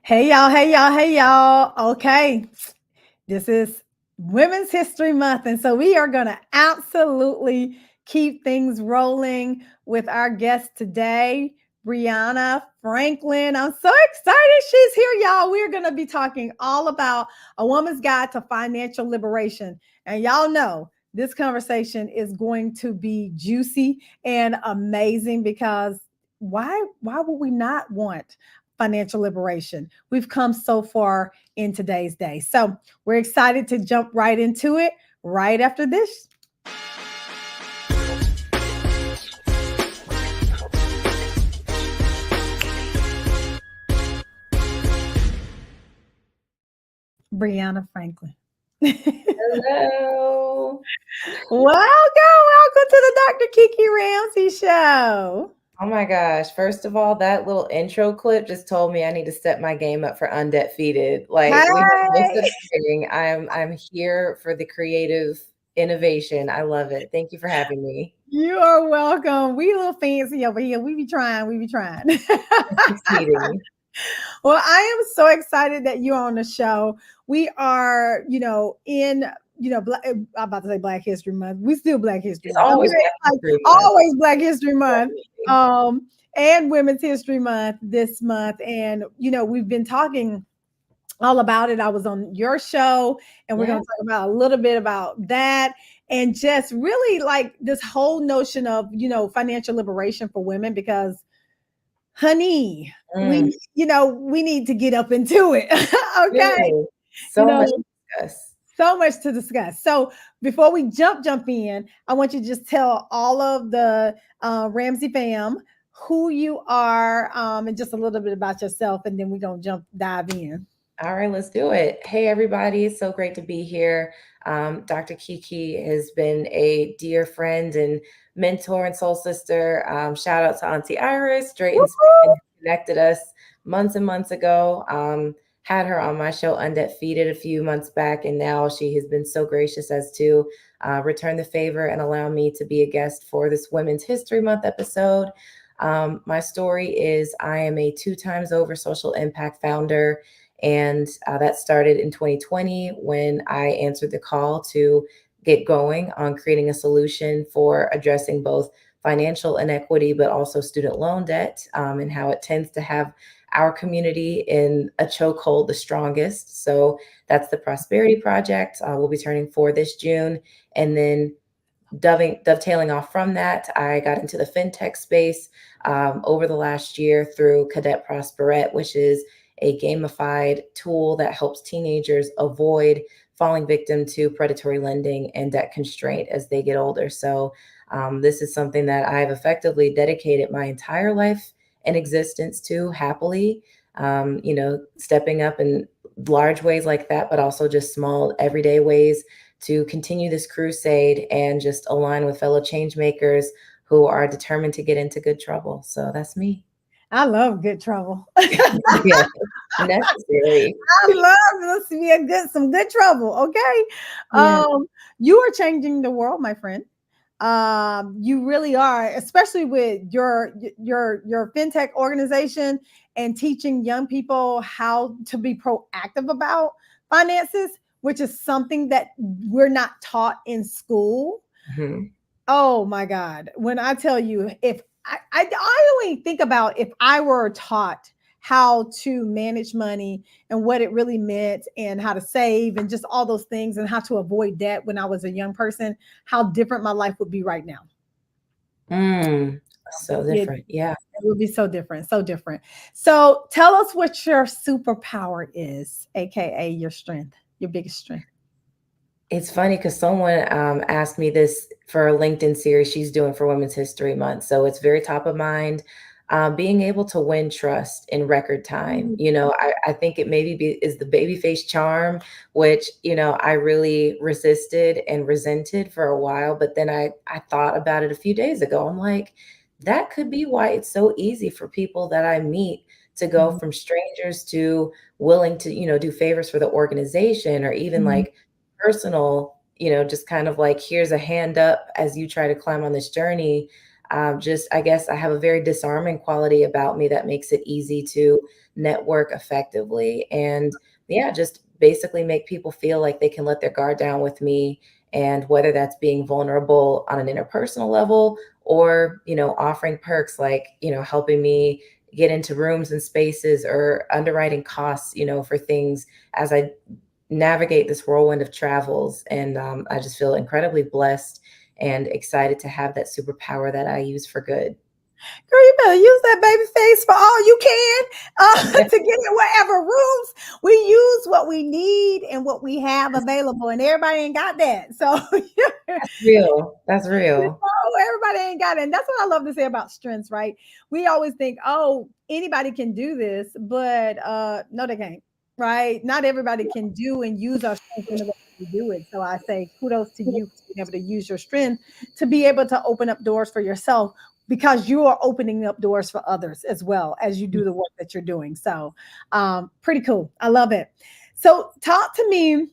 Hey y'all, hey y'all, hey y'all. Okay, this is Women's History Month, and so we are going to absolutely keep things rolling with our guest today, Briana Franklin. I'm so excited she's here, y'all. We're going to be talking all about a woman's guide to financial liberation. And y'all know this conversation is going to be juicy and amazing because why would we not want financial liberation? We've come so far in today's day. So we're excited to jump right into it right after this. Briana Franklin. Hello. Welcome to the Dr. Kiki Ramsey Show. Oh my gosh. First of all, that little intro clip just told me I need to step my game up for undefeated. Like we have no Hey, such thing. I'm here for the creative innovation. I love it. Thank you for having me. you are welcome. We a little fancy over here. We be trying. Succeeding. Well, I am so excited that you're on the show. We are, in I'm about to say Black History Month. We still Black History It's Month. I mean, always Black it's like History Month. always Black History Month. Definitely. And Women's History Month this month. And we've been talking all about it. I was on your show, and we're Yeah. going to talk about a little bit about that. And just really like this whole notion of, financial liberation for women, because honey, Mm. we need to get up into it. Okay. Really. You So much know, to discuss. so much to discuss. So before we jump in, I want you to just tell all of the Ramsey fam who you are, and just a little bit about yourself, and then we're gonna dive in. All right, let's do it. Hey, everybody. So great to be here. Dr. Kiki has been a dear friend and mentor and soul sister. Shout out to Auntie Iris, Drayton Spin, Woo-hoo! who connected us months and months ago. Had her on my show Undefeated a few months back, and now she has been so gracious as to return the favor and allow me to be a guest for this Women's History Month episode. My story is I am a 2 times over social impact founder. And that started in 2020 when I answered the call to get going on creating a solution for addressing both financial inequity, but also student loan debt, and how it tends to have our community in a chokehold the strongest. So that's the Prosperity Project. We'll be turning 4 this June. And then dovetailing off from that, I got into the fintech space over the last year through Cadet Prosperette, which is a gamified tool that helps teenagers avoid falling victim to predatory lending and debt constraint as they get older. So this is something that I've effectively dedicated my entire life and existence to happily, stepping up in large ways like that, but also just small everyday ways to continue this crusade and just align with fellow change makers who are determined to get into good trouble. So that's me. I love good trouble. Yeah, necessary. I love this to be some good trouble. Okay. Yeah. You are changing the world, my friend. You really are, especially with your fintech organization and teaching young people how to be proactive about finances, which is something that we're not taught in school. Mhm. Oh my God. When I tell you, if I only think about if I were taught how to manage money and what it really meant and how to save and just all those things and how to avoid debt when I was a young person, how different my life would be right now. Mm, so It, different. Yeah. it would be so different, so different. So tell us what your superpower is, aka your strength, your biggest strength. It's funny because someone asked me this for a LinkedIn series she's doing for Women's History Month. So it's very top of mind. Being able to win trust in record time. Mm. I think it is the babyface charm, which, I really resisted and resented for a while. But then I thought about it a few days ago. I'm like, that could be why it's so easy for people that I meet to go Mhm. from strangers to willing to, do favors for the organization or even Mhm. like personal, just kind of like, here's a hand up as you try to climb on this journey. just, I guess I have a very disarming quality about me that makes it easy to network effectively. And yeah, just basically make people feel like they can let their guard down with me. And whether that's being vulnerable on an interpersonal level or, offering perks like, helping me get into rooms and spaces or underwriting costs, for things as I navigate this whirlwind of travels. And I just feel incredibly blessed and excited to have that superpower that I use for good. Girl, you better use that baby face for all you can to get in whatever rooms. We use what we need and what we have available, and everybody ain't got that. So That's real. That's real. everybody ain't got it. And that's what I love to say about strengths, right? We always think, oh, anybody can do this, but no, they can't, right? Not everybody can do and use our strengths in the way we do it. So I say kudos to you for being able to use your strength to be able to open up doors for yourself because you are opening up doors for others as well as you do the work that you're doing. So pretty cool. I love it. So talk to me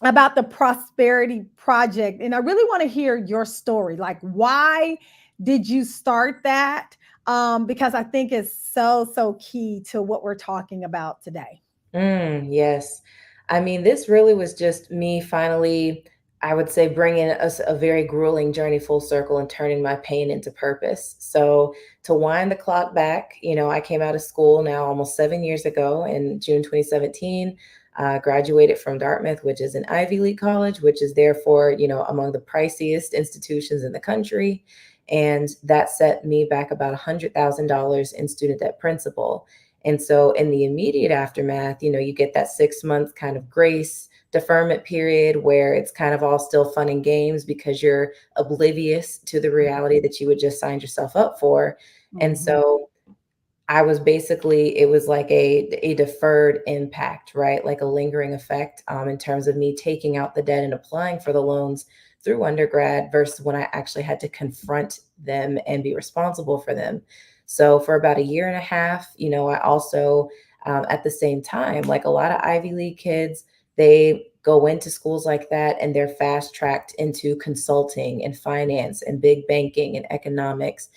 about the prosperity project, and I really want to hear your story. Like, why did you start that? Because I think it's so key to what we're talking about today. Yes. I mean, this really was just me finally, I would say, bringing us a very grueling journey full circle and turning my pain into purpose. So, to wind the clock back, I came out of school now almost 7 years ago in June 2017. Graduated from Dartmouth, which is an Ivy League college, which is therefore, among the priciest institutions in the country. And that set me back about $100,000 in student debt principal. And so in the immediate aftermath, you get that 6 month kind of grace deferment period where it's kind of all still fun and games because you're oblivious to the reality that you would just signed yourself up for. And Mhm. so I was basically, it was like a deferred impact, right? Like a lingering effect in terms of me taking out the debt and applying for the loans through undergrad versus when I actually had to confront them and be responsible for them. So for about a year and a half, I also, at the same time, like a lot of Ivy League kids, they go into schools like that and they're fast tracked into consulting and finance and big banking and economics,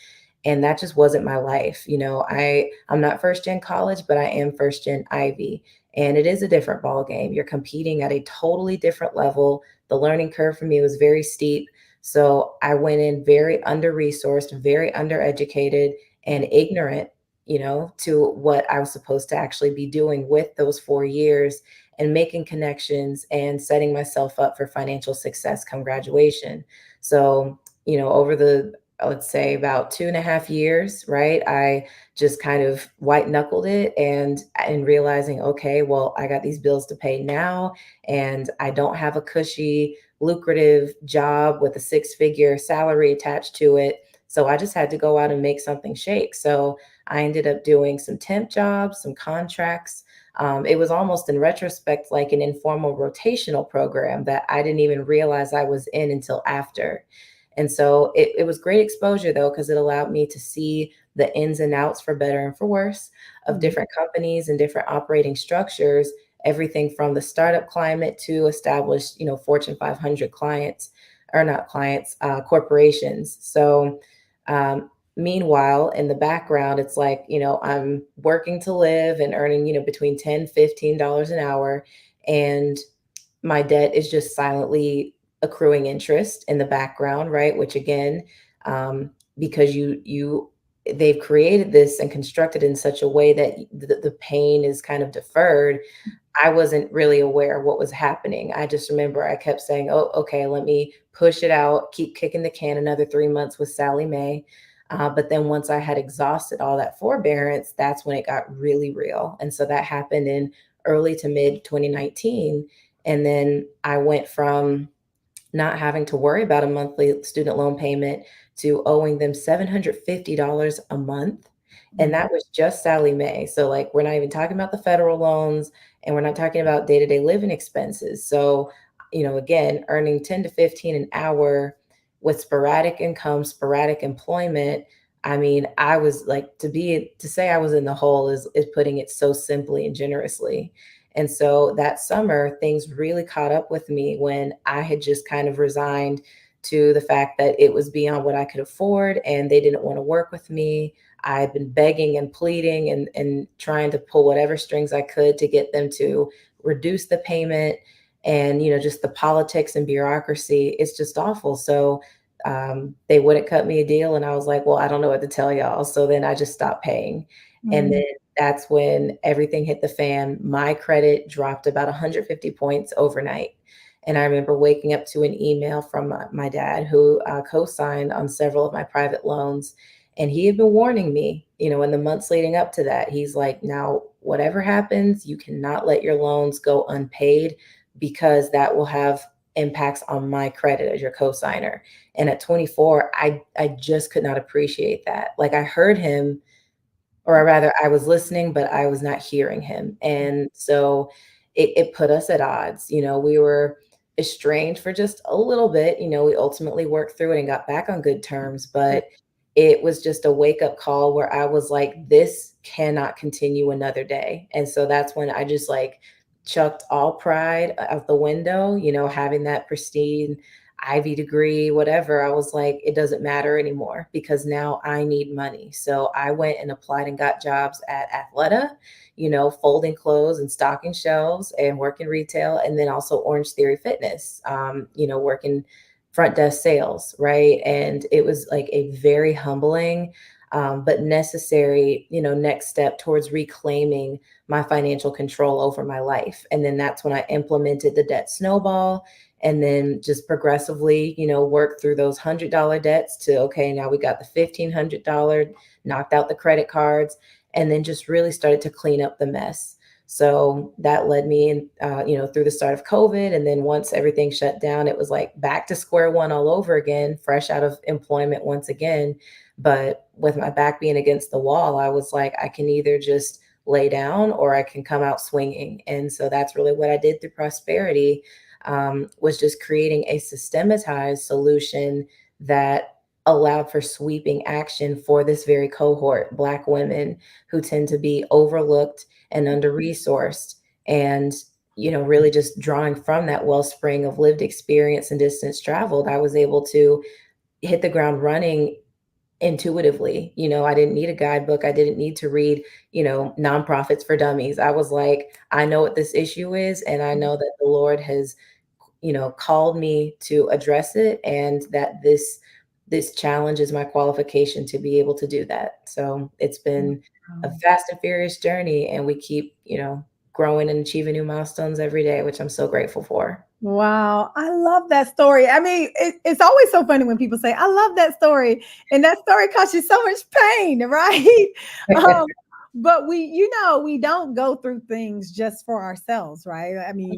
and that just wasn't my life. I'm not first gen college, but I am first gen Ivy, and it is a different ball game. You're competing at a totally different level. The learning curve for me was very steep, so I went in very under resourced, very undereducated, and ignorant, to what I was supposed to actually be doing with those 4 years and making connections and setting myself up for financial success come graduation. So, over the, let's say, about 2.5 years, right? I just kind of white knuckled it and realizing, okay, well, I got these bills to pay now, and I don't have a cushy, lucrative job with a six-figure salary attached to it. So I just had to go out and make something shake. So I ended up doing some temp jobs, some contracts. It was almost in retrospect like an informal rotational program that I didn't even realize I was in until after. And so it was great exposure though, because it allowed me to see the ins and outs, for better and for worse, of Mhm. different companies and different operating structures, everything from the startup climate to established, Fortune 500 clients, or not clients, corporations. So, meanwhile, in the background, it's like, I'm working to live and earning, between $10, $15 an hour. And my debt is just silently accruing interest in the background, right? Which again, because they've created this and constructed in such a way that the pain is kind of deferred. I wasn't really aware of what was happening. I just remember I kept saying, "Oh, okay, let me push it out, keep kicking the can another 3 months with Sally Mae." But then once I had exhausted all that forbearance, that's when it got really real. And so that happened in early to mid 2019. And then I went from not having to worry about a monthly student loan payment to owing them $750 a month. And Mhm. that was just Sally Mae. So, like, we're not even talking about the federal loans, and we're not talking about day to day living expenses. So, again, earning 10 to 15 an hour with sporadic income, sporadic employment. I mean, I was like, to say I was in the hole is putting it so simply and generously. And so that summer, things really caught up with me when I had just kind of resigned to the fact that it was beyond what I could afford and they didn't want to work with me. I've been begging and pleading and trying to pull whatever strings I could to get them to reduce the payment. And, just the politics and bureaucracy, it's just awful. So they wouldn't cut me a deal. And I was like, well, I don't know what to tell y'all. So then I just stopped paying. And Mm. then that's when everything hit the fan. My credit dropped about 150 points overnight. And I remember waking up to an email from my dad, who co-signed on several of my private loans. And he had been warning me, in the months leading up to that. He's like, now, whatever happens, you cannot let your loans go unpaid because that will have impacts on my credit as your co-signer. And at 24, I just could not appreciate that. Like, I heard him, or rather I was listening, but I was not hearing him. And so it put us at odds. We were estranged for just a little bit. We ultimately worked through it and got back on good terms, but it was just a wake up call where I was like, this cannot continue another day. And so that's when I just like chucked all pride out the window, having that pristine Ivy degree, whatever. I was like, it doesn't matter anymore because now I need money. So I went and applied and got jobs at Athleta, folding clothes and stocking shelves and working retail. And then also Orange Theory Fitness, working front desk sales. Right. And it was like a very humbling, but necessary, next step towards reclaiming my financial control over my life. And then that's when I implemented the debt snowball, and then just progressively, work through those $100 debts to, okay, now we got the $1,500, knocked out the credit cards, and then just really started to clean up the mess. So that led me in, through the start of COVID. And then once everything shut down, it was like back to square one all over again, fresh out of employment once again. But with my back being against the wall, I was like, I can either just lay down or I can come out swinging. And so that's really what I did through prosperity, was just creating a systematized solution that allowed for sweeping action for this very cohort, Black women who tend to be overlooked and under-resourced. And, really just drawing from that wellspring of lived experience and distance traveled, I was able to hit the ground running intuitively. I didn't need a guidebook. I didn't need to read, nonprofits for dummies. I was like, I know what this issue is, and I know that the Lord has, called me to address it, and that this challenge is my qualification to be able to do that. So it's been a fast and furious journey, and we keep, growing and achieving new milestones every day, which I'm so grateful for. Wow, I love that story. I mean, it's always so funny when people say, I love that story. And that story costs you so much pain, right? Um, but we don't go through things just for ourselves, right? I mean,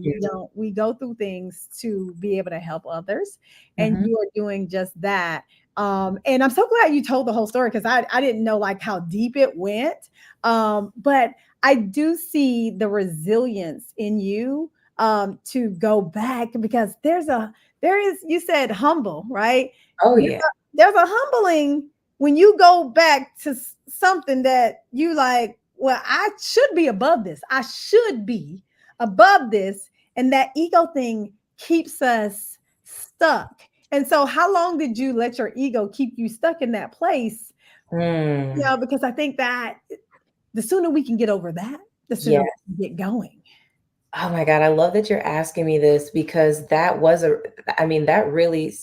we go through things to be able to help others. And Mhm. you are doing just that. And I'm so glad you told the whole story because I didn't know like how deep it went. But I do see the resilience in you, to go back, because there is, you said humble, right? Oh, There's yeah. there's a humbling when you go back to something that you like, well, I should be above this. I should be above this. And that ego thing keeps us stuck. And so how long did you let your ego keep you stuck in that place? Mm. Because I think that the sooner we can get over that, the sooner Yeah. we can get going. Oh my God, I love that you're asking me this because that really,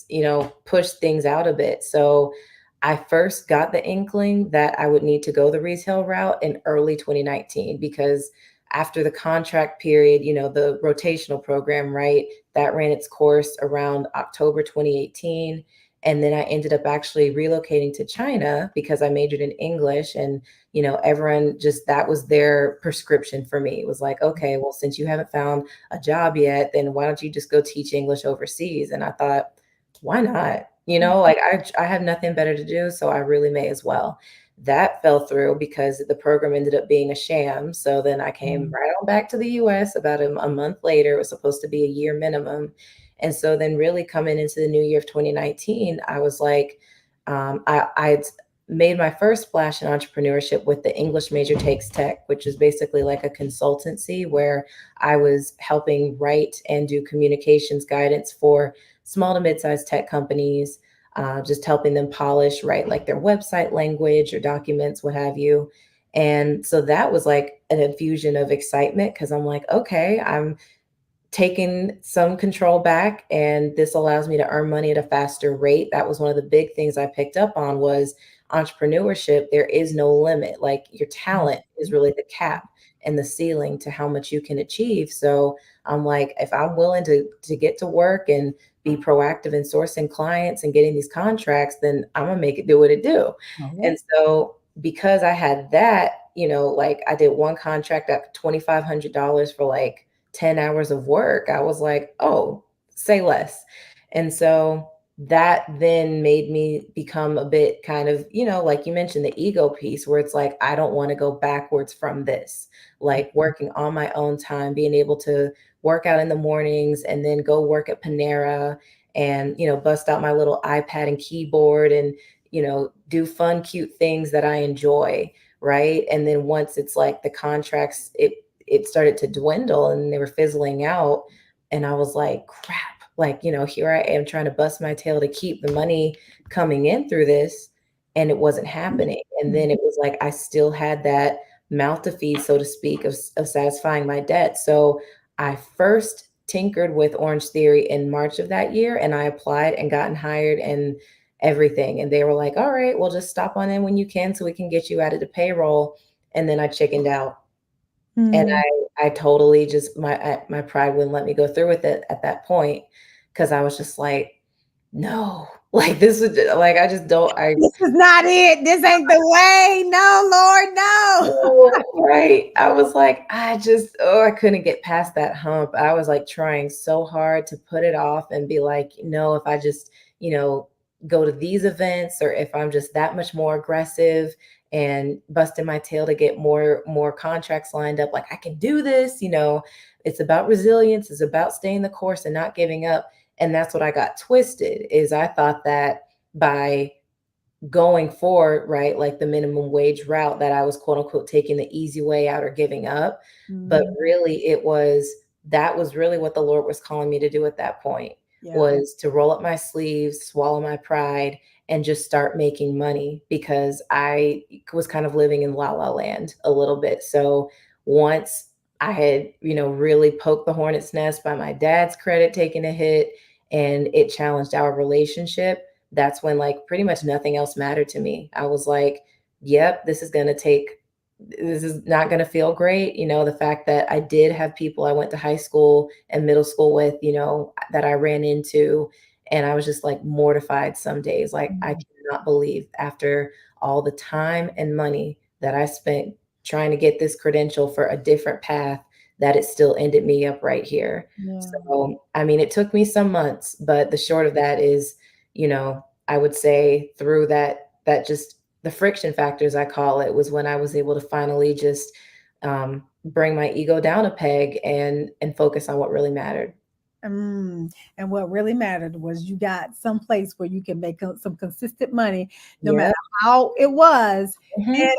pushed things out a bit. So I first got the inkling that I would need to go the retail route in early 2019 because after the contract period, the rotational program, right, that ran its course around October 2018. And then I ended up actually relocating to China because I majored in English, and everyone just, that was their prescription for me. It was like, okay, well, since you haven't found a job yet, then why don't you just go teach English overseas? And I thought, why not? Like I have nothing better to do, so I really may as well. That fell through because the program ended up being a sham. So then I came right on back to the US about a month later. It was supposed to be a year minimum. And so then really coming into the new year of 2019, I was like, I made my first splash in entrepreneurship with the English Major Takes Tech, which is basically like a consultancy where I was helping write and do communications guidance for small to mid-sized tech companies, just helping them polish, right, like their website language or documents, what have you. And so that was like an infusion of excitement because I'm like, okay, I'm taking some control back and this allows me to earn money at a faster rate. That was one of the big things I picked up on was entrepreneurship. There is no limit. Like your talent is really the cap and the ceiling to how much you can achieve. So I'm like, if I'm willing to get to work and be proactive in sourcing clients and getting these contracts, then I'm gonna make it do what it do. Oh, And so because I had that, like I did one contract at $2,500 for like 10 hours of work, I was like, oh, say less. And so that then made me become a bit kind of, like you mentioned, the ego piece where it's like, I don't want to go backwards from this, like working on my own time, being able to work out in the mornings and then go work at Panera and, bust out my little iPad and keyboard and, do fun, cute things that I enjoy. Right. And then once it's like the contracts, it started to dwindle and they were fizzling out. And I was like, crap, like, here I am trying to bust my tail to keep the money coming in through this. And it wasn't happening. And then it was like, I still had that mouth to feed, so to speak, of satisfying my debt. So I first tinkered with Orange Theory in March of that year and I applied and gotten hired and everything. And they were like, all right, well, just stop on in when you can so we can get you added to payroll. And then I chickened out. And mm. I totally just my pride wouldn't let me go through with it at that point because I was just like, no, like this is like I just don't I This is not it. This ain't the way. No, Lord, no. right. I was like, I couldn't get past that hump. I was like trying so hard to put it off and be like, if I just, you know, go to these events or if I'm just that much more aggressive and busting my tail to get more contracts lined up, like I can do this, it's about resilience, it's about staying the course and not giving up. And that's what I got twisted is I thought that by going forward, right, like the minimum wage route that I was quote unquote taking the easy way out or giving up. But Mm, really that was really what the Lord was calling me to do at that point yeah. was to roll up my sleeves, swallow my pride, and just start making money because I was kind of living in la la land a little bit. So once I had, really poked the hornet's nest by my dad's credit taking a hit and it challenged our relationship, that's when like pretty much nothing else mattered to me. I was like, yep, this is not going to feel great. The fact that I did have people I went to high school and middle school with, that I ran into. And I was just like mortified some days. Like, I Mm, cannot believe after all the time and money that I spent trying to get this credential for a different path, that it still ended me up right here. yeah. So, I mean, it took me some months, but the short of that is, I would say through that just the friction factors I call it was when I was able to finally just bring my ego down a peg and focus on what really mattered. And what really mattered was you got some place where you can make some consistent money, no Yeah. matter how it was. Hmm. And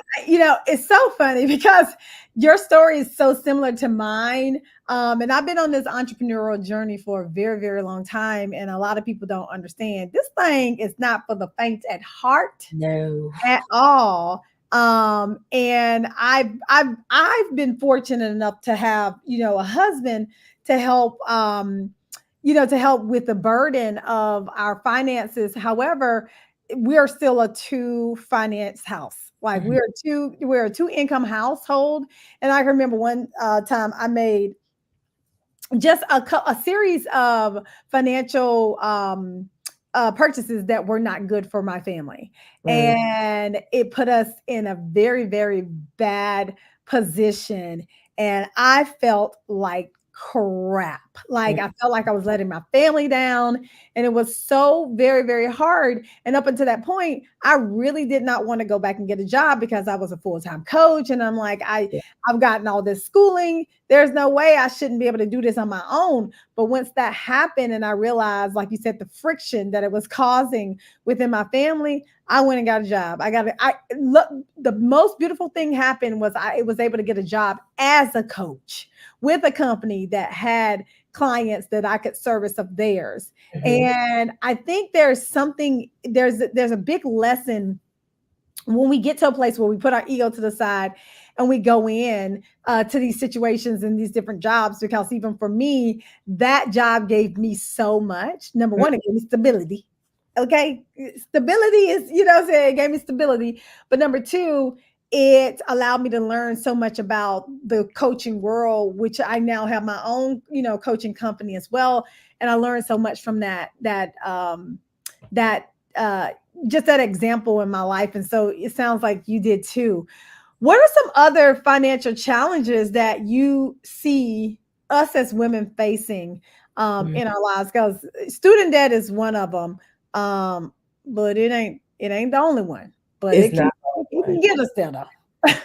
it's so funny because your story is so similar to mine. And I've been on this entrepreneurial journey for a very, very long time, and a lot of people don't understand this thing is not for the faint at heart No. at all. And I've been fortunate enough to have a husband to help to help with the burden of our finances. However, we are still a two finance house. Like Mhm. we're a two income household. And I remember one time I made just a series of financial purchases that were not good for my family. Right. And it put us in a very, very bad position. And I felt like crap. Like I felt like I was letting my family down. And it was so very, very hard. And up until that point, I really did not want to go back and get a job because I was a full-time coach. And I'm like, Yeah. I've gotten all this schooling. There's no way I shouldn't be able to do this on my own. But once that happened and I realized, like you said, the friction that it was causing within my family, I went and got a job. I look, the most beautiful thing happened was I was able to get a job as a coach with a company company that had clients that I could service of theirs. Mhm. And I think there's a big lesson when we get to a place where we put our ego to the side and we go in to these situations and these different jobs, because even for me, that job gave me so much. Number one, it gave me stability. Okay. Stability is, what I'm saying, it gave me stability. But number two, it allowed me to learn so much about the coaching world, which I now have my own, coaching company as well. And I learned so much from that just that example in my life. And so it sounds like you did too. What are some other financial challenges that you see us as women facing Mhm. in our lives? Because student debt is one of them, but it ain't the only one. But It's it can not it one. can get us there though.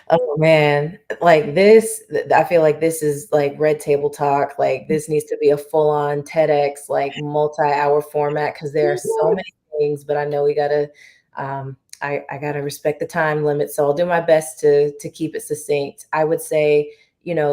Oh man, like this, I feel like this is like red table talk. Like this needs to be a full-on TEDx, like multi-hour format because there are so many things. But I know we gotta, I gotta respect the time limit, so I'll do my best to keep it succinct. I would say,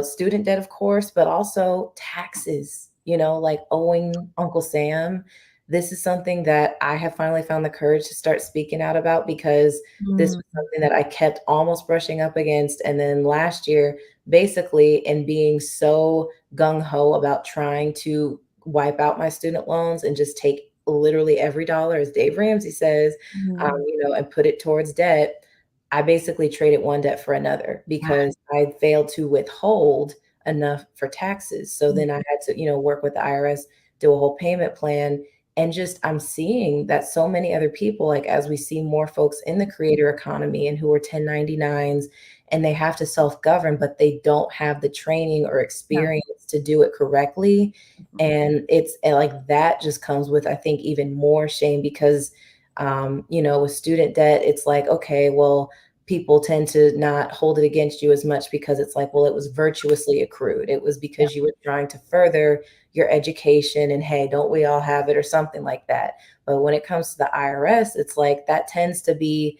student debt, of course, but also taxes. Like owing Uncle Sam. This is something that I have finally found the courage to start speaking out about because this Mm, was something that I kept almost brushing up against. And then last year, basically, in being so gung ho about trying to wipe out my student loans and just take literally every dollar, as Dave Ramsey says, mm, and put it towards debt, I basically traded one debt for another wow. because I failed to withhold enough for taxes. So Mm, then I had to, work with the IRS, do a whole payment plan. And just I'm seeing that so many other people, like as we see more folks in the creator economy and who are 1099s and they have to self-govern, but they don't have the training or yeah. experience to do it correctly. And it's and like that just comes with, I think, even more shame because with student debt, it's like, okay, well, people tend to not hold it against you as much because it's like, well, it was virtuously accrued. It was Yeah. because you were trying to further your education and hey, don't we all have it or something like that. But when it comes to the IRS, it's like that tends to be,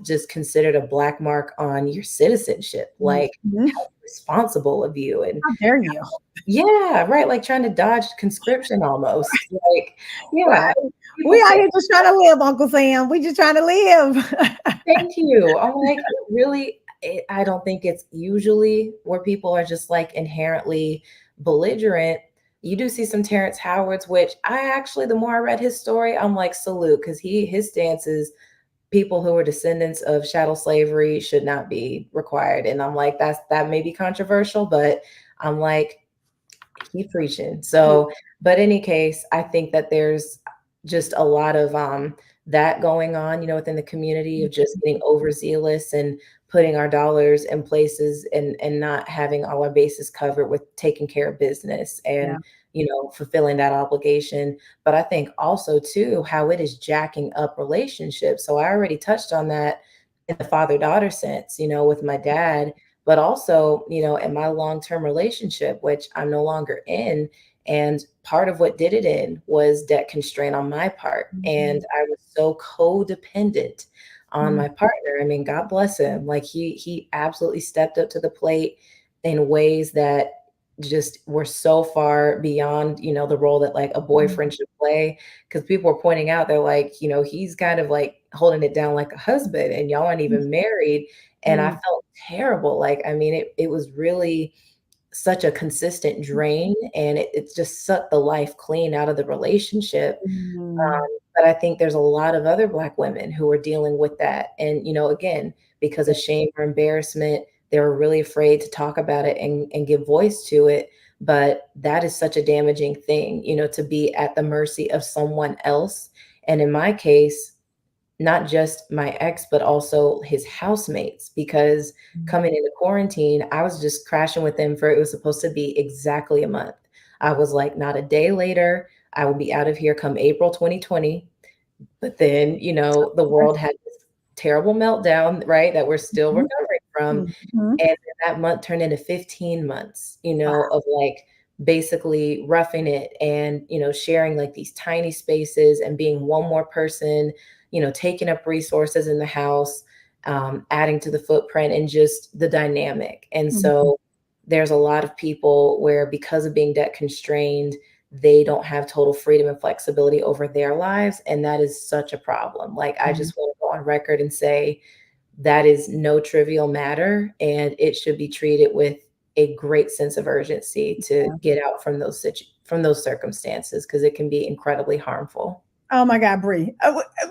just considered a black mark on your citizenship. Like Mhm. how responsible of you and How dare you? yeah, right. Like trying to dodge conscription almost. Like, yeah. Right. People We out say here just trying to live, Uncle Sam. We just trying to live. thank you. I'm like, I don't think it's usually where people are just like inherently belligerent. You do see some Terrence Howard's, which I actually, the more I read his story, I'm like, salute, because his stance is people who are descendants of chattel slavery should not be required. And I'm like, that may be controversial, but I'm like, keep preaching. So, but any case, I think that there's just a lot of that going on, within the community of just getting overzealous and putting our dollars in places and not having all our bases covered with taking care of business Yeah. and fulfilling that obligation. But I think also too how it is jacking up relationships. So I already touched on that in the father-daughter sense, with my dad, but also, in my long-term relationship, which I'm no longer in. And part of what did it in was debt constraint on my part. And Mhm. I was so codependent on Mhm. my partner. I mean, God bless him. Like he absolutely stepped up to the plate in ways that just were so far beyond, the role that like a boyfriend should play. Because people were pointing out, they're like, he's kind of like holding it down like a husband, and y'all aren't even married. And I Mhm. felt terrible. Like, I mean, it was really such a consistent drain and it just sucked the life clean out of the relationship. Mhm. But I think there's a lot of other Black women who are dealing with that. And, again, because of shame or embarrassment, they were really afraid to talk about it and give voice to it. But that is such a damaging thing, to be at the mercy of someone else. And in my case, not just my ex, but also his housemates, because coming into quarantine, I was just crashing with them for it was supposed to be exactly a month. I was like, not a day later, I will be out of here come April 2020. But then, the world had this terrible meltdown, right? That we're still Mhm. recovering from. Mhm. And then that month turned into 15 months, Wow. of like basically roughing it and, sharing like these tiny spaces and being one more person, taking up resources in the house, adding to the footprint and just the dynamic. And Mhm. so there's a lot of people where, because of being debt constrained, they don't have total freedom and flexibility over their lives. And that is such a problem. Like, I Mhm. just want to go on record and say that is no trivial matter, and it should be treated with a great sense of urgency to get out from from those circumstances, because it can be incredibly harmful. Oh my God, Bree.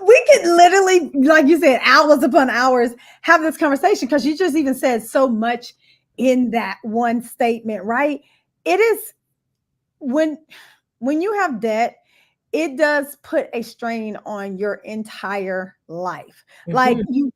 We could literally, like you said, hours upon hours have this conversation because you just even said so much in that one statement, right? It is when you have debt, it does put a strain on your entire life. Like Mhm. you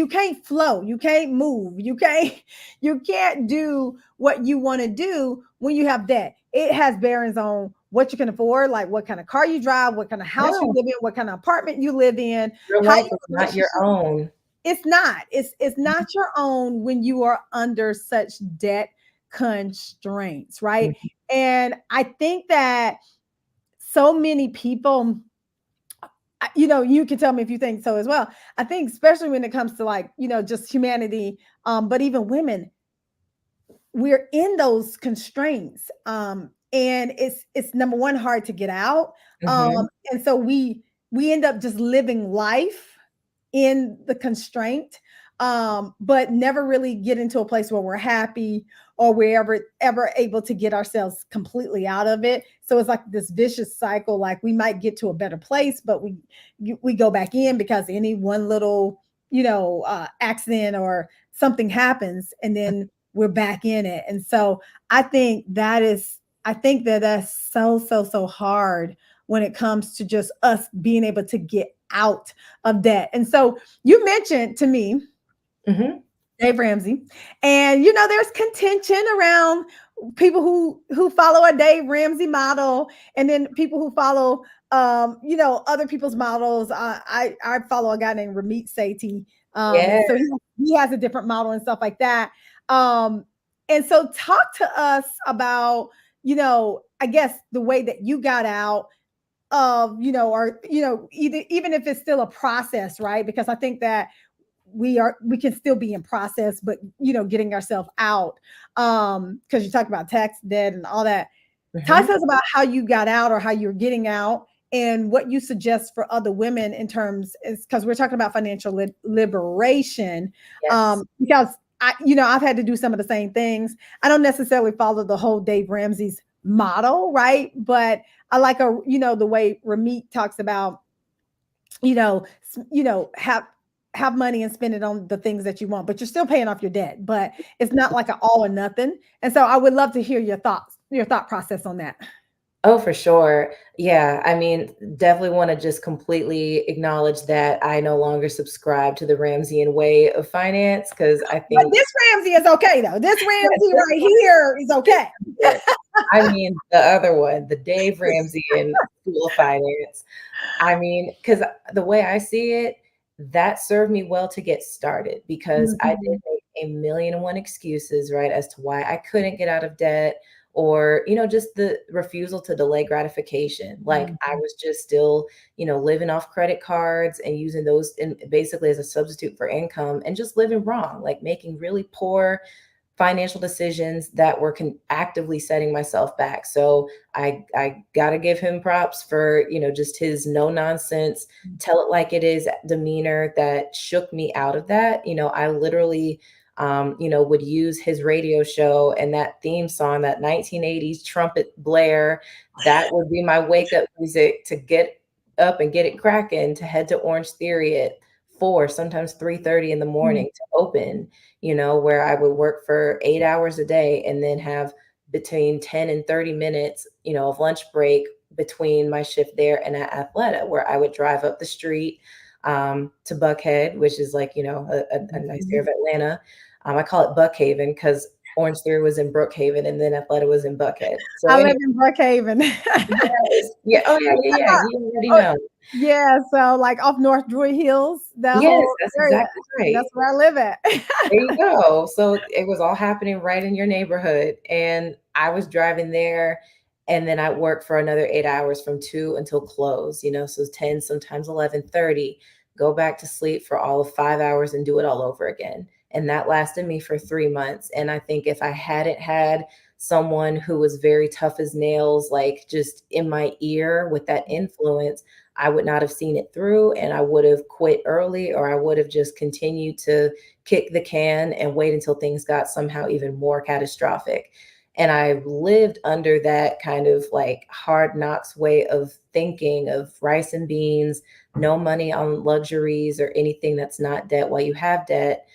can't flow, you can't move, you can't do what you want to do when you have debt. It has bearings on what you can afford, like what kind of car you drive, what kind of house you Yeah, live in, what kind of apartment you live in, your how life your is not your relationship. own. It's not your own when you are under such debt constraints, right? Mhm. And I think that so many people, you can tell me if you think so as well. I think especially when it comes to, like, just humanity, but even women, we're in those constraints, and it's number one, hard to get out, Mhm. and so we end up just living life in the constraint, but never really get into a place where we're happy, or we're ever able to get ourselves completely out of it. So it's like this vicious cycle. Like, we might get to a better place, but we go back in because any one little accident or something happens, and then we're back in it. And so I think that that's so hard when it comes to just us being able to get out of debt. And so you mentioned to me Mhm. Dave Ramsey, and there's contention around people who follow a Dave Ramsey model, and then people who follow other people's models. I follow a guy named Ramit Sethi, Yeah. and so he has a different model and stuff like that. Um, and so talk to us about, I guess, the way that you got out of, or either, even if it's still a process, right? Because I think that we can still be in process, but getting ourselves out, because you talk about tax debt and all that. Talk Mhm. to us about how you got out, or how you're getting out, and what you suggest for other women in terms, is because we're talking about financial liberation, Yes. because I've had to do some of the same things. I don't necessarily follow the whole Dave Ramsey's model, right? But I like the way Ramit talks about, have money and spend it on the things that you want, but you're still paying off your debt. But it's not like an all or nothing. And so I would love to hear your thought process on that. Oh, for sure. Yeah, I mean, definitely want to just completely acknowledge that I no longer subscribe to the Ramseyan way of finance, because I But think this Ramsey is okay though. This yeah, Ramsey this right one here is is okay. good. I mean, the other one, the Dave Ramseyan School of Finance. I mean, because the way I see it, that served me well to get started, because I did Mhm. make a million and one excuses, right, as to why I couldn't get out of debt, or, just the refusal to delay gratification. Like, I Mhm. was just still, living off credit cards and using those basically as a substitute for income, and just living wrong, like making really poor financial decisions that were actively setting myself back. So I got to give him props for, just his no nonsense, tell it like it is demeanor that shook me out of that. I literally would use his radio show and that theme song, that 1980s trumpet blare. That would be my wake up music to get up and get it cracking, to head to Orange Theory at 4, sometimes 3:30 in the Mhm. morning to open, where I would work for 8 hours a day and then have between 10 and 30 minutes, of lunch break between my shift there and at Athleta, where I would drive up the street to Buckhead, which is like, a nice area Mhm. of Atlanta. I call it Buckhaven because Orange Theory was in Brookhaven and then Athleta was in Buckhead. So I anyway, live in Brookhaven. yes. Yeah. Oh, yeah, yeah, yeah. You already Oh, know. yeah, so like off North Druid Hills, that Yes, whole that's area. exactly right. That's where I live at. There you go. So it was all happening right in your neighborhood. And I was driving there, and then I worked for another 8 hours from 2 until close, so 10, sometimes 11:30, go back to sleep for all of 5 hours and do it all over again. And that lasted me for 3 months. And I think if I hadn't had someone who was very tough as nails, like just in my ear with that influence, I would not have seen it through and I would have quit early, or I would have just continued to kick the can and wait until things got somehow even more catastrophic. And I lived under that kind of like hard knocks way of thinking of rice and beans, no money on luxuries or anything that's not debt while you have debt,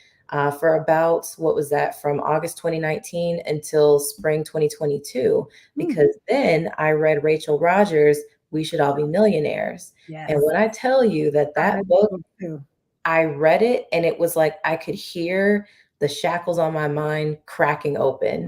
for about, what was that, from August 2019 until spring 2022. Mm. Because then I read Rachel Rogers' We Should All Be Millionaires. And Yes. when I tell you that I that read that book, book too. I read it and it was like I could hear the shackles on my mind cracking open.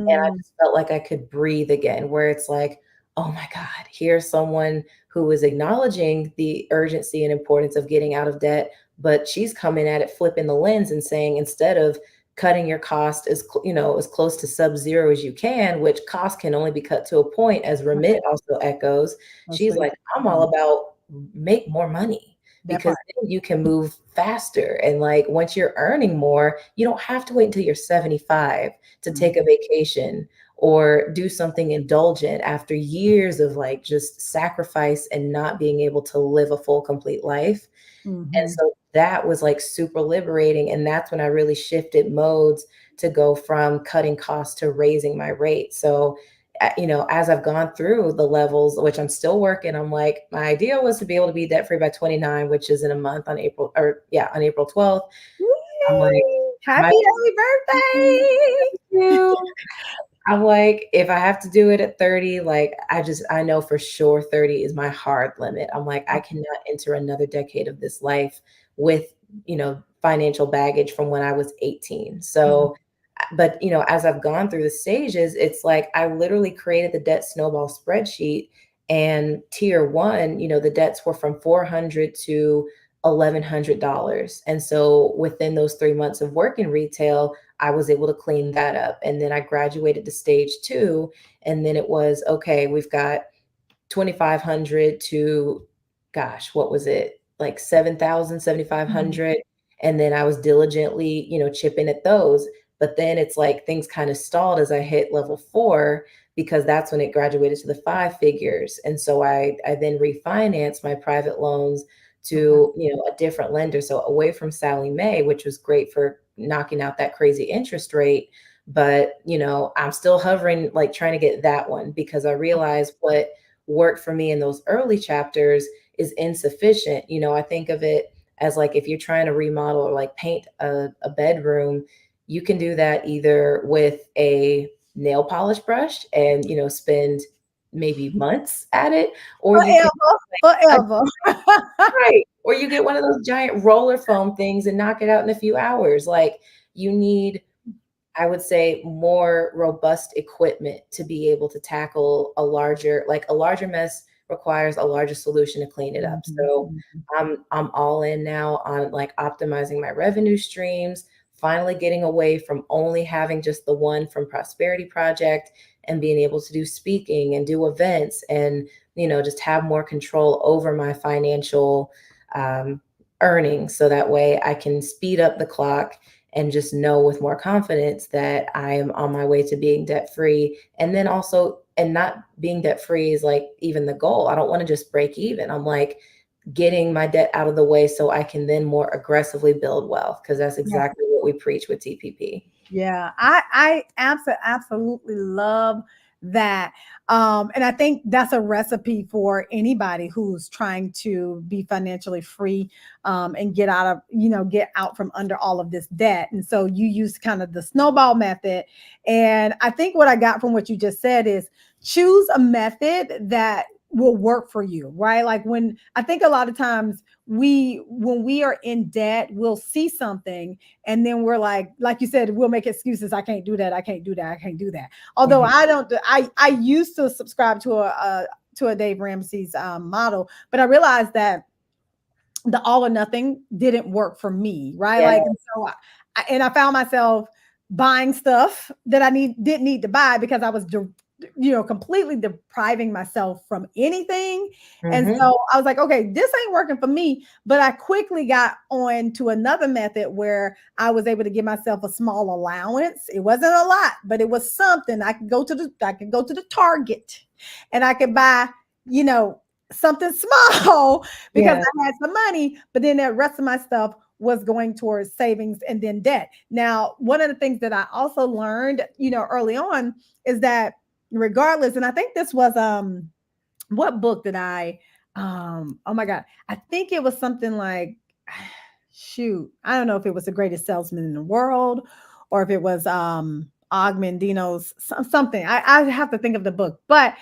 And I Mm. just felt like I could breathe again, where it's like, oh my God, here's someone who is acknowledging the urgency and importance of getting out of debt, but she's coming at it, flipping the lens and saying, instead of cutting your cost as close to sub-zero as you can, which cost can only be cut to a point, as Right. Remit also echoes, That's she's what like, I'm all about make more money, that because part. then you can move faster. And like once you're earning more, you don't have to wait until you're 75 to take a Mhm. vacation or do something indulgent after years of like just sacrifice and not being able to live a full, complete life. And Mhm. so that was like super liberating. And that's when I really shifted modes to go from cutting costs to raising my rate. So, as I've gone through the levels, which I'm still working, I'm like, my idea was to be able to be debt free by 29, which is in a month on April 12th. I'm like, Whee! my Happy early birthday. you. I'm like, if I have to do it at 30, like I know for sure 30 is my hard limit. I'm like, I cannot enter another decade of this life with, financial baggage from when I was 18. Mhm. So, but as I've gone through the stages, it's like I literally created the debt snowball spreadsheet, and tier one, the debts were from 400 to $1,100. And so within those 3 months of work in retail, I was able to clean that up. And then I graduated to stage two. And then it was okay, we've got 2,500 to, gosh, what was it? Like 7,000, seventy five Mhm. hundred. And then I was diligently, chipping at those. But then it's like things kind of stalled as I hit level four, because that's when it graduated to the five figures. And so I then refinanced my private loans Okay. to, a different lender. So away from Sally Mae, which was great for knocking out that crazy interest rate. But, I'm still hovering, like trying to get that one, because I realized what worked for me in those early chapters is insufficient. I think of it as like if you're trying to remodel or like paint a bedroom, you can do that either with a nail polish brush and, spend maybe months at it, or you can Forever, a forever. right, or you get one of those giant roller foam things and knock it out in a few hours. Like you need, I would say, more robust equipment to be able to tackle a larger mess requires a larger solution to clean it up. Mhm, So mhm. I'm all in now on like optimizing my revenue streams, finally getting away from only having just the one from Prosperity Project, and being able to do speaking and do events and just have more control over my financial um, earnings, so that way I can speed up the clock and just know with more confidence that I am on my way to being debt free. And then also, and not being debt free is like even the goal. I don't want to just break even. I'm like getting my debt out of the way so I can then more aggressively build wealth, because that's Yeah. exactly what we preach with TPP. Yeah, I absolutely love that. And I think that's a recipe for anybody who's trying to be financially free, and get out from under all of this debt. And so you use kind of the snowball method. And I think what I got from what you just said is choose a method that will work for you, right? Like when I think a lot of times when we are in debt, we'll see something and then we're like you said, we'll make excuses. I can't do that. I can't do that. I can't do that. Although Mhm. I don't I used to subscribe to a Dave Ramsey's model, but I realized that the all or nothing didn't work for me, right? Yeah. Like, and so I found myself buying stuff that I didn't need to buy because I was completely depriving myself from anything. And Mm-hmm. so I was like, okay, this ain't working for me. But I quickly got on to another method where I was able to give myself a small allowance. It wasn't a lot, but it was something. I could go to the Target and I could buy, you know, something small because Yeah. I had some money, but then the rest of my stuff was going towards savings and then debt. Now, one of the things that I also learned, early on is that regardless, and I think this was what book did I oh my god, I think it was something like shoot, I don't know if it was The Greatest Salesman in the World or if it was Ogmandino's something. I have to think of the book, but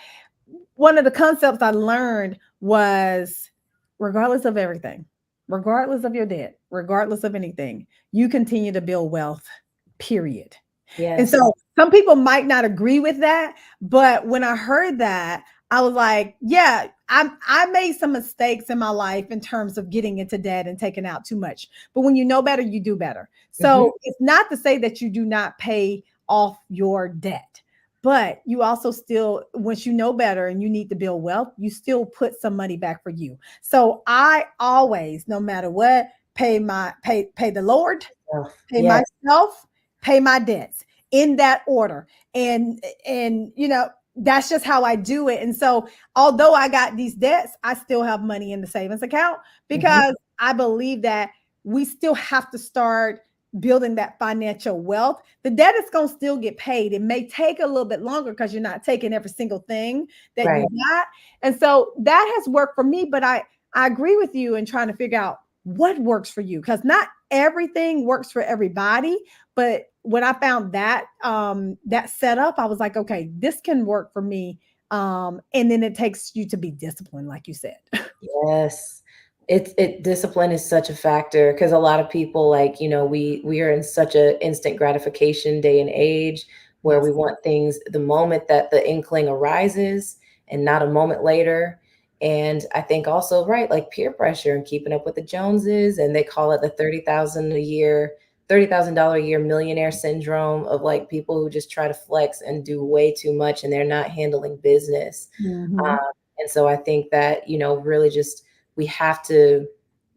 one of the concepts I learned was regardless of everything, regardless of your debt, regardless of anything, you continue to build wealth, period. And Yes. so some people might not agree with that, but when I heard that, I was like, yeah, I made some mistakes in my life in terms of getting into debt and taking out too much. But when you know better, you do better. Mm-hmm. So it's not to say that you do not pay off your debt, but you also still, once you know better and you need to build wealth, you still put some money back for you. So I always, no matter what, pay the Lord, pay Yes. myself, pay my debts in that order. And that's just how I do it. And so although I got these debts, I still have money in the savings account Mm-hmm. because I believe that we still have to start building that financial wealth. The debt is going to still get paid. It may take a little bit longer because you're not taking every single thing that you Right. got. And so that has worked for me, but I agree with you in trying to figure out what works for you because not everything works for everybody. But when I found that setup, I was like, okay, this can work for me. And then it takes you to be disciplined, like you said. Yes. It discipline is such a factor because a lot of people, like, we are in such a instant gratification day and age where we Yes. want things the moment that the inkling arises and not a moment later. And I think also, right, like peer pressure and keeping up with the Joneses, and they call it the 30,000 a year, $30,000 a year millionaire syndrome of like people who just try to flex and do way too much and they're not handling business. Mhm. And so I think that, really just we have to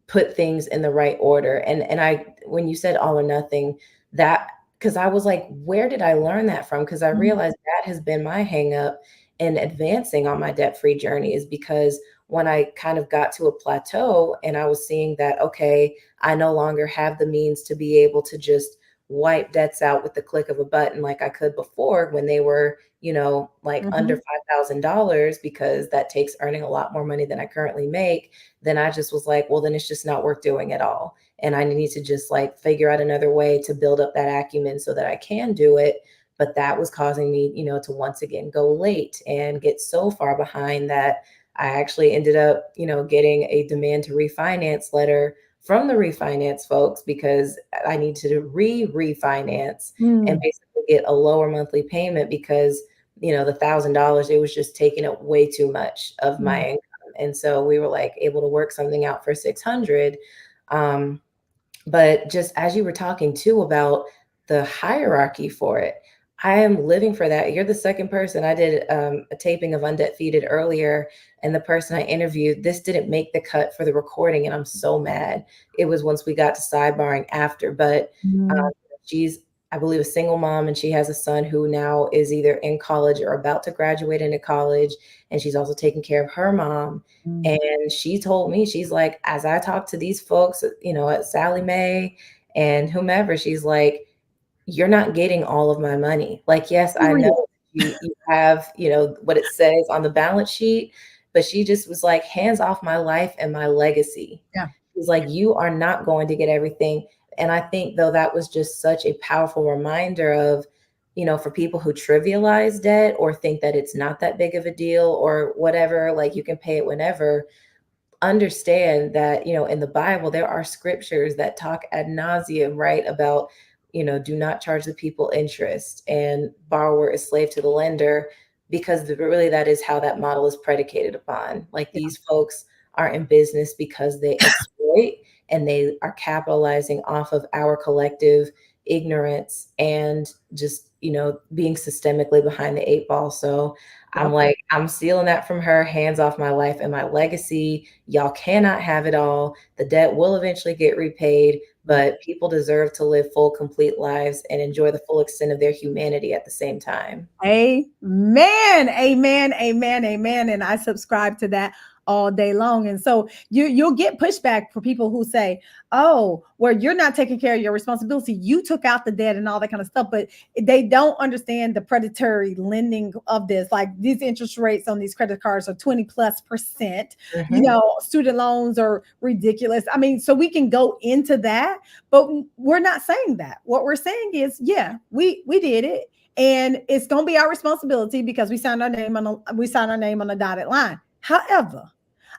put things in the right order. And I when you said all or nothing, that because I was like, where did I learn that from? Because I Mhm. realized that has been my hang up in advancing on my debt-free journey is because when I kind of got to a plateau and I was seeing that, okay, I no longer have the means to be able to just wipe debts out with the click of a button like I could before when they were, like under Mhm. $5,000 because that takes earning a lot more money than I currently make, then I just was like, well, then it's just not worth doing at all. And I need to just like figure out another way to build up that acumen so that I can do it. But that was causing me, to once again go late and get so far behind that I actually ended up, getting a demand to refinance letter from the refinance folks because I need to refinance and Mm. basically get a lower monthly payment because the $1,000, it was just taking up way too much of my Mm. income. And so we were like able to work something out for 600. Um, but just as you were talking too about the hierarchy for it, I am living for that. You're the second person. I did a taping of Undefeated earlier, and the person I interviewed, this didn't make the cut for the recording, and I'm so mad. It was once we got to sidebarring after, but Mm. she's, I believe, a single mom, and she has a son who now is either in college or about to graduate into college, and she's also taking care of her mom. Mm. And she told me, she's like, as I talk to these folks, at Sally Mae and whomever, she's like, you're not getting all of my money. Like, yes, I know Period. you have, what it says on the balance sheet, but she just was like, hands off my life and my legacy. Yeah. She's like, you are not going to get everything. And I think though that was just such a powerful reminder of, for people who trivialize debt or think that it's not that big of a deal or whatever, like you can pay it whenever, understand that in the Bible there are scriptures that talk ad nauseum, right, about do not charge the people interest and borrower is slave to the lender, because really that is how that model is predicated upon. Like, Yeah. these folks are in business because they exploit and they are capitalizing off of our collective ignorance and just being systemically behind the eight ball. So I'm Yep. like, I'm stealing that from her, hands off my life and my legacy. Y'all cannot have it all. The debt will eventually get repaid, but people deserve to live full, complete lives and enjoy the full extent of their humanity at the same time. Amen. Amen. Amen. Amen. And I subscribe to that all day long. And so you'll get pushback for people who say, "Oh, well, you're not taking care of your responsibility. You took out the debt and all that kind of stuff." But they don't understand the predatory lending of this. Like these interest rates on these credit cards are 20+%. Hmm. Student loans are ridiculous. I mean, so we can go into that, but we're not saying that. What we're saying is, yeah, we did it, and it's going to be our responsibility because we signed our name on a dotted line. However,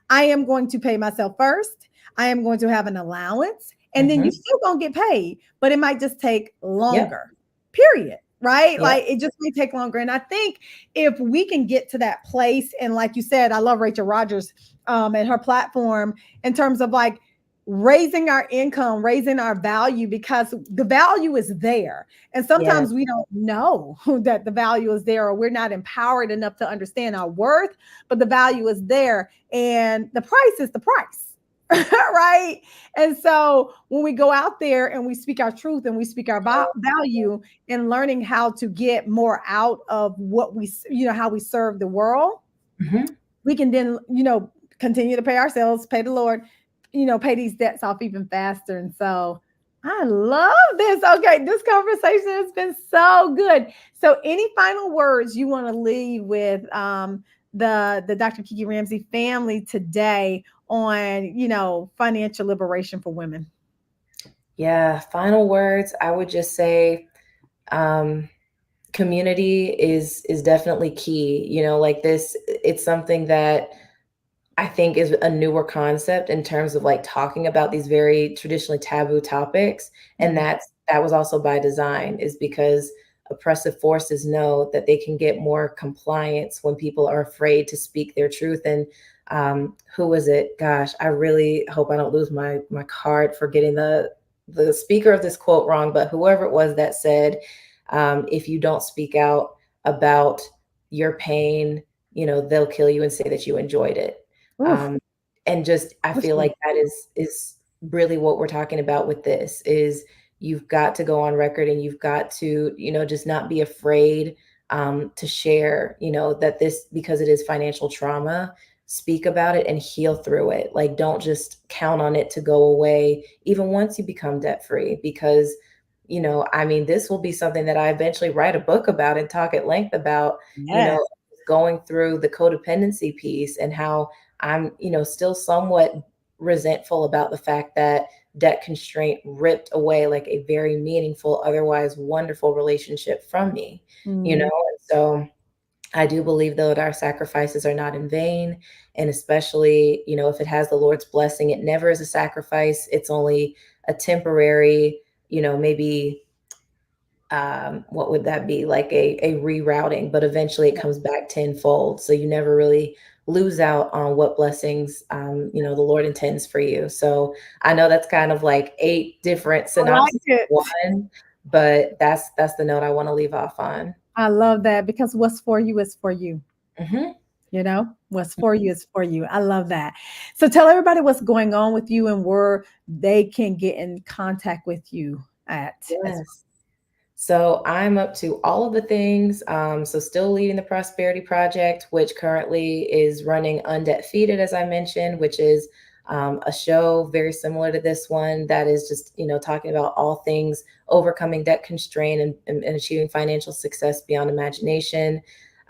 I am going to pay myself first. I am going to have an allowance, and then you Hmm. still going to get paid, but it might just take Yep. longer. Period. Right? Yep. Like it just may take longer. And I think if we can get to that place, and like you said, I love Rachel Rogers and her platform in terms of like raising our income, raising our value, because the value is there. And Yes. sometimes we don't know that the value is there, or we're not empowered enough to understand our worth, but the value is there. And the price is the price. Right. And so when we go out there and we speak our truth and we speak our value, and learning how to get more out of what how we serve the world, Hmm. we can then, continue to pay ourselves, pay the Lord, pay these debts off even faster. And so I love this. Okay, this conversation has been so good. So any final words you want to leave with the Dr. Kiki Ramsey family today on, financial liberation for women? Yeah. Final words. I would just say, um, community is definitely key. Like this, it's something that I think is a newer concept in terms of like talking about these very traditionally taboo topics. And Mhm. that was also by design, is because oppressive forces know that they can get more compliance when people are afraid to speak their truth. And who was it? Gosh, I really hope I don't lose my card for getting the speaker of this quote wrong, but whoever it was that said, if you don't speak out about your pain, they'll kill you and say that you enjoyed it. Oof, um, and just I that's feel true. like that is really what we're talking about with this. Is you've got to go on record and you've got to, just not be afraid to share, that this, because it is financial trauma, speak about it and heal through it. Like, don't just count on it to go away even once you become debt free, because I mean, this will be something that I eventually write a book about and talk at length about, Yes. going through the codependency piece and how I'm, still somewhat resentful about the fact that debt constraint ripped away like a very meaningful, otherwise wonderful relationship from me, Mm. And so I do believe, though, that our sacrifices are not in vain. And especially, if it has the Lord's blessing, it never is a sacrifice. It's only a temporary, maybe what would that be, like a rerouting, but eventually it comes back tenfold, so you never really lose out on what blessings the Lord intends for you. So I know that's kind of like eight different I like synopses it. of one, but that's the note I want to leave off on. I love that because what's for you is for you. Hmm. What's for you is for you. I love that. So tell everybody what's going on with you and where they can get in contact with you at as Yes. So I'm up to all of the things. So still leading the Prosperity Project, which currently is running Undefeated, as I mentioned, which is a show very similar to this one that is just, talking about all things overcoming debt constraint and achieving financial success beyond imagination.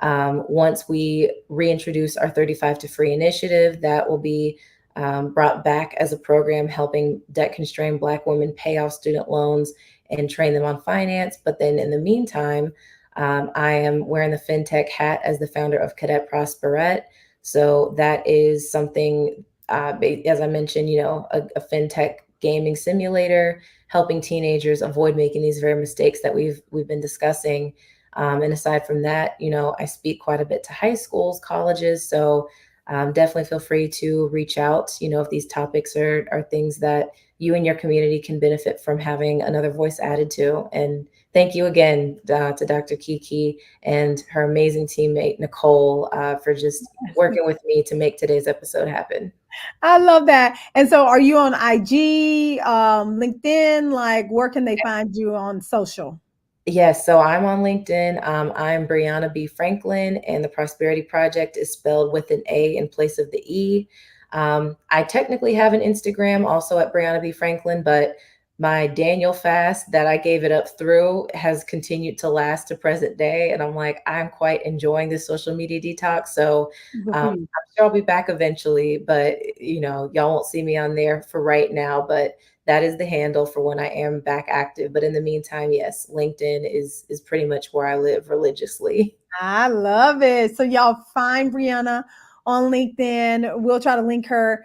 Once we reintroduce our 35 to Free initiative, that will be brought back as a program helping debt constrained Black women pay off student loans and train them on finance. But then in the meantime, I am wearing the fintech hat as the founder of Cadet Prosperette. So that is something, as I mentioned, a fintech gaming simulator, helping teenagers avoid making these very mistakes that we've been discussing. And aside from that, I speak quite a bit to high schools, colleges. So definitely feel free to reach out, if these topics are things that you and your community can benefit from having another voice added to. And Thank you again to Dr. Kiki and her amazing teammate, Nicole, for just working with me to make today's episode happen. I love that. And so are you on IG, LinkedIn? Like, where can they find you on social? Yes, so I'm on LinkedIn. I'm Briana B. Franklin, and the Prosperity Project is spelled with an A in place of the E. I technically have an Instagram also at Briana B. Franklin, but my Daniel fast that I gave it up through has continued to last to present day. And I'm like, I'm quite enjoying this social media detox. So Good for I'm you. sure I'll be back eventually, but y'all won't see me on there for right now. But that is the handle for when I am back active. But in the meantime, yes, LinkedIn is pretty much where I live religiously. I love it. So y'all find Brianna on LinkedIn. We'll try to link her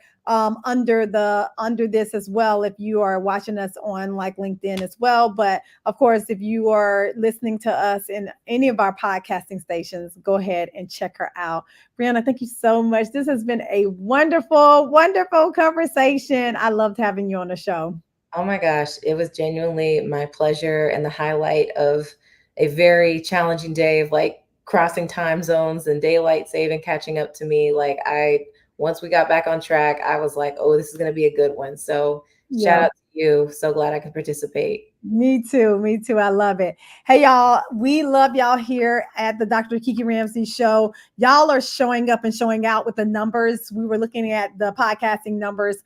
under this as well if you are watching us on like LinkedIn as well. But of course, if you are listening to us in any of our podcasting stations, go ahead and check her out. Brianna, thank you so much. This has been a wonderful, wonderful conversation. I loved having you on the show. Oh my gosh, it was genuinely my pleasure and the highlight of a very challenging day of like crossing time zones and daylight saving catching up to me. Like once we got back on track, I was like, oh, this is going to be a good one. So shout Yeah. out to you. So glad I could participate. Me too. Me too. I love it. Hey, y'all, we love y'all here at the Dr. Kiki Ramsey Show. Y'all are showing up and showing out with the numbers. We were looking at the podcasting numbers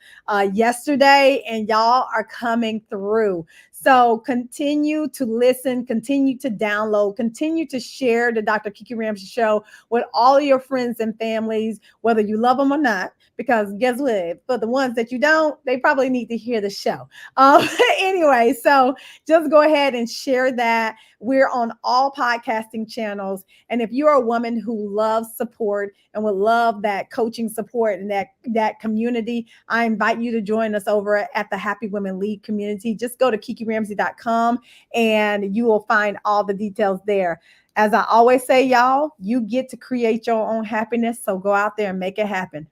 yesterday, and y'all are coming through. So continue to listen, continue to download, continue to share the Dr. Kiki Ramsey Show with all of your friends and families, whether you love them or not. Because guess what? For the ones that you don't, they probably need to hear the show. Anyway, so just go ahead and share that. We're on all podcasting channels. And if you're a woman who loves support and would love that coaching support and that community, I invite you to join us over at the Happy Women League community. Just go to kikiramsey.com and you will find all the details there. As I always say, y'all, you get to create your own happiness. So go out there and make it happen.